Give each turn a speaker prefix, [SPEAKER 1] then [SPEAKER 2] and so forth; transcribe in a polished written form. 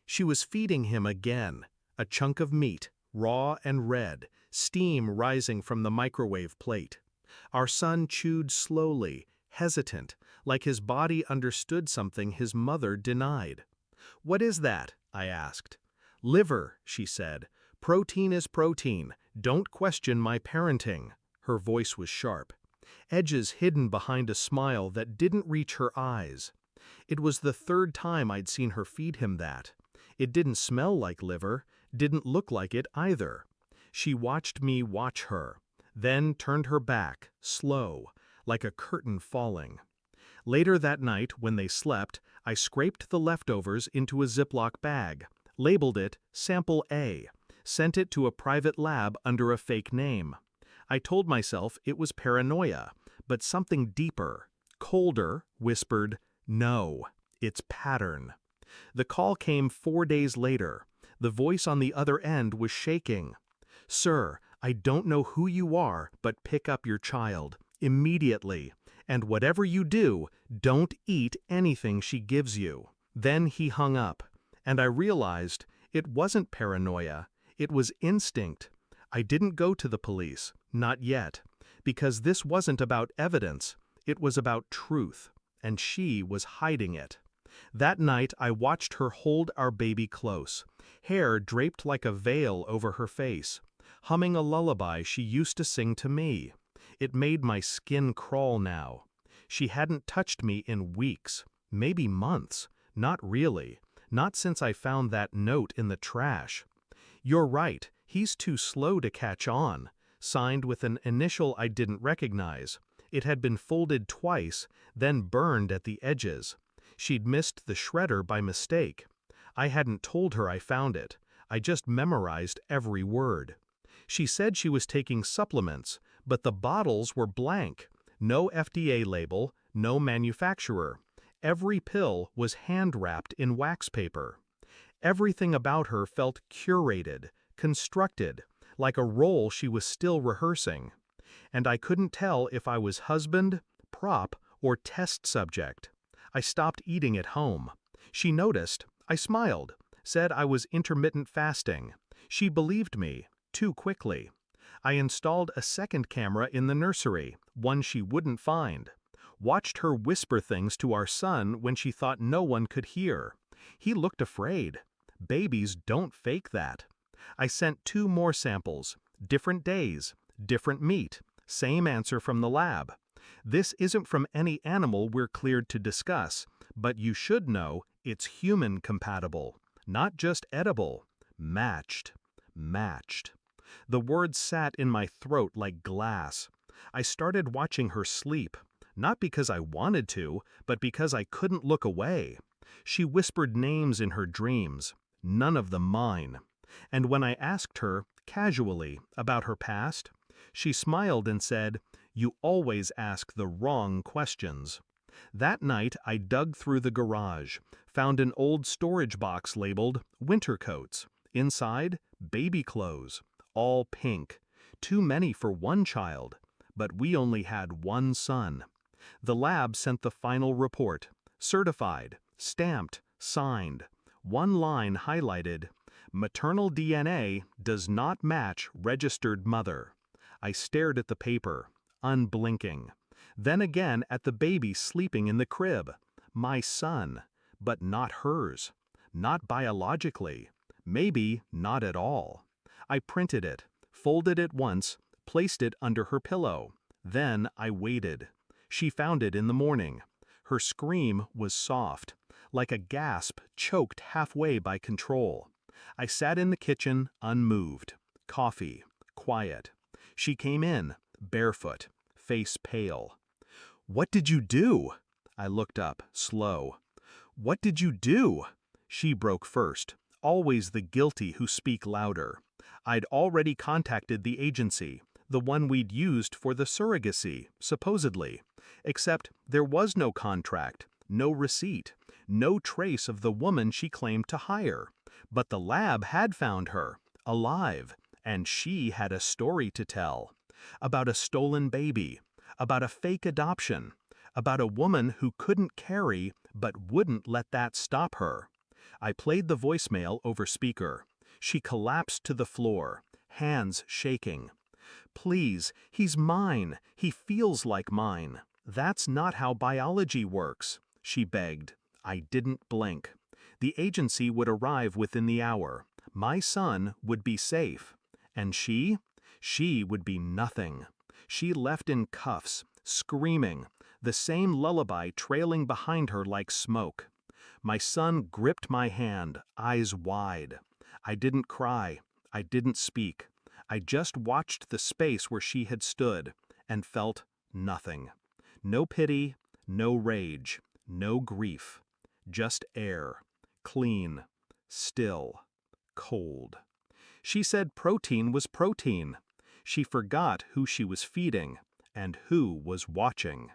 [SPEAKER 1] She was feeding him again, a chunk of meat, raw and red, steam rising from the microwave plate. Our son chewed slowly, hesitant, like his body understood something his mother denied. "What is that?" I asked. "Liver," she said. "Protein is protein. Don't question my parenting." Her voice was sharp, edges hidden behind a smile that didn't reach her eyes. It was the third time I'd seen her feed him that. It didn't smell like liver, didn't look like it either. She watched me watch her, then turned her back, slow, like a curtain falling. Later that night, when they slept, I scraped the leftovers into a Ziploc bag, labeled it Sample A, sent it to a private lab under a fake name. I told myself it was paranoia, but something deeper, colder, whispered, "No, it's pattern." The call came 4 days later. The voice on the other end was shaking. "Sir, I don't know who you are, but pick up your child, immediately. And whatever you do, don't eat anything she gives you." Then he hung up, and I realized it wasn't paranoia, it was instinct. I didn't go to the police, not yet, because this wasn't about evidence, it was about truth, and she was hiding it. That night I watched her hold our baby close, hair draped like a veil over her face, humming a lullaby she used to sing to me. It made my skin crawl now. She hadn't touched me in weeks, maybe months, not really, not since I found that note in the trash. "You're right, he's too slow to catch on," signed with an initial I didn't recognize. It had been folded twice, then burned at the edges. She'd missed the shredder by mistake. I hadn't told her I found it. I just memorized every word. She said she was taking supplements, but the bottles were blank. No FDA label, no manufacturer. Every pill was hand-wrapped in wax paper. Everything about her felt curated, constructed, like a role she was still rehearsing. And I couldn't tell if I was husband, prop, or test subject. I stopped eating at home. She noticed. I smiled, said I was intermittent fasting. She believed me, too quickly. I installed a second camera in the nursery, one she wouldn't find. Watched her whisper things to our son when she thought no one could hear. He looked afraid. Babies don't fake that. I sent 2 more samples, different days, different meat, same answer from the lab. "This isn't from any animal we're cleared to discuss, but you should know it's human compatible, not just edible. Matched. Matched." The words sat in my throat like glass. I started watching her sleep, not because I wanted to, but because I couldn't look away. She whispered names in her dreams, none of them mine. And when I asked her, casually, about her past, she smiled and said, "You always ask the wrong questions." That night I dug through the garage, found an old storage box labeled winter coats. Inside, baby clothes, all pink. Too many for one child, but we only had one son. The lab sent the final report, certified, stamped, signed. One line highlighted, "Maternal DNA does not match registered mother." I stared at the paper, unblinking. Then again at the baby sleeping in the crib. My son, but not hers. Not biologically. Maybe not at all. I printed it, folded it once, placed it under her pillow. Then I waited. She found it in the morning. Her scream was soft, like a gasp choked halfway by control. I sat in the kitchen, unmoved. Coffee. Quiet. She came in, barefoot, face pale. "What did you do?" I looked up, slow. "What did you do?" She broke first, always the guilty who speak louder. I'd already contacted the agency, the one we'd used for the surrogacy, supposedly. Except there was no contract, no receipt, no trace of the woman she claimed to hire. But the lab had found her, alive, and she had a story to tell. About a stolen baby, about a fake adoption, about a woman who couldn't carry but wouldn't let that stop her. I played the voicemail over speaker. She collapsed to the floor, hands shaking. "Please, he's mine. He feels like mine. That's not how biology works," she begged. I didn't blink. The agency would arrive within the hour. My son would be safe. And she? She would be nothing. She left in cuffs, screaming, the same lullaby trailing behind her like smoke. My son gripped my hand, eyes wide. I didn't cry. I didn't speak. I just watched the space where she had stood, and felt nothing. No pity, no rage, no grief. Just air. Clean. Still. Cold. She said protein was protein. She forgot who she was feeding, and who was watching.